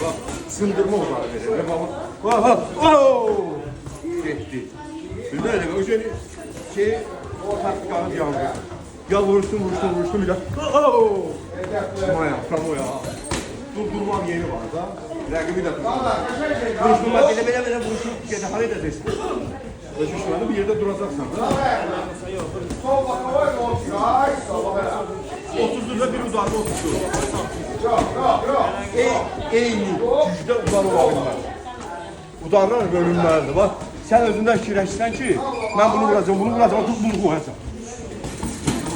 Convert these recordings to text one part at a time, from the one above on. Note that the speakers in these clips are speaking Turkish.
Bak, sındırma odağı verir. Bak. Gitti. Bir de o şey o taktikanı yandı. Ya vursun bir de. Maya, kamoya. Durdurmam yeri var da. Rakibi de tutuyor. Vuruşturma böyle vuruşup hal edeceksin. Vuruşturmanı bir yerde duracaksın. 30 lira bir uzanma 30 lira. Eyni gücdə udar olabilir. Udarlar bölünməlidir. Bak, sen özündən fikirləşsən ki, mən bunu vuracağım, tut bunu qoyacağım.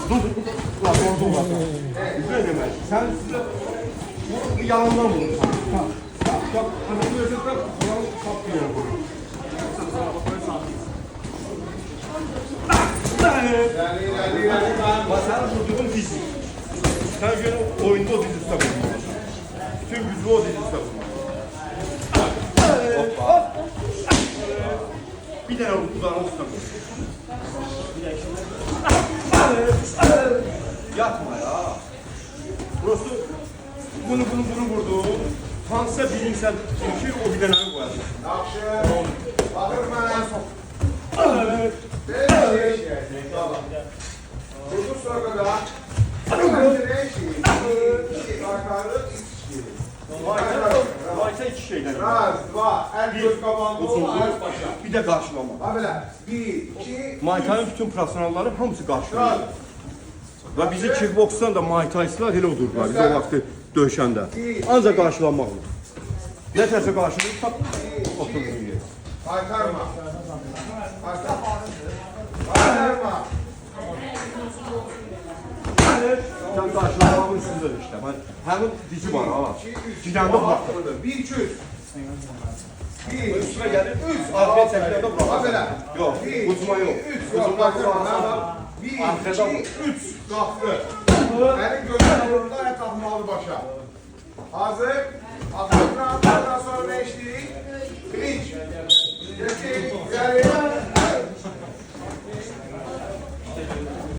Dur, ne demək? Sen bu yalandan vurursan. Bak, anamı özündən yalan sapıyla vurur. Bak, sen vurduğun dizi. Sen göre oyunda o dizi sapıyla. Bütün gücü o dizi sapıyla. Bir tane dudağını tutamıyor. Yatma ya. Burası bunu vurdu. Hansısa bilimsel çünkü o bir tane koyar. Yaxşı. Bakır mən. Evet. Vurdu sonra da. Karkarı Vaysa iki şeyden. Raz, dva, el göz kapandı, el başa. Bir de karşılama. Ha belə, 1, 2, Muay Thai'nin bütün profesyonelleri hamısı karşılıyor. Ve bizi kickboksdan da Muay Thai'çılar hele odurdular. Biz o vakti dövüşəndə. Ancaq qarşılanmaq olur. Ne terse karşılayıp tak oturduğun yer. Aytarma. Aytarma. Sen karşılamağın üstünde işte. Hemin dizi var ha. Cidəndə bıraktım. 1, 2, 3. 1, Üstüne gelir. 3. Afiyet çəkilerde ha bıraktım. belə. Yok. 1, Ucuma yok. 3, yok, aytarma. 1, 2, 3, qalxdı. Əlin gözünə vurdu, ayaq aldı başa. Hazır. Atlardan sonra ne işledik? Bilinç. Geçin, ileri.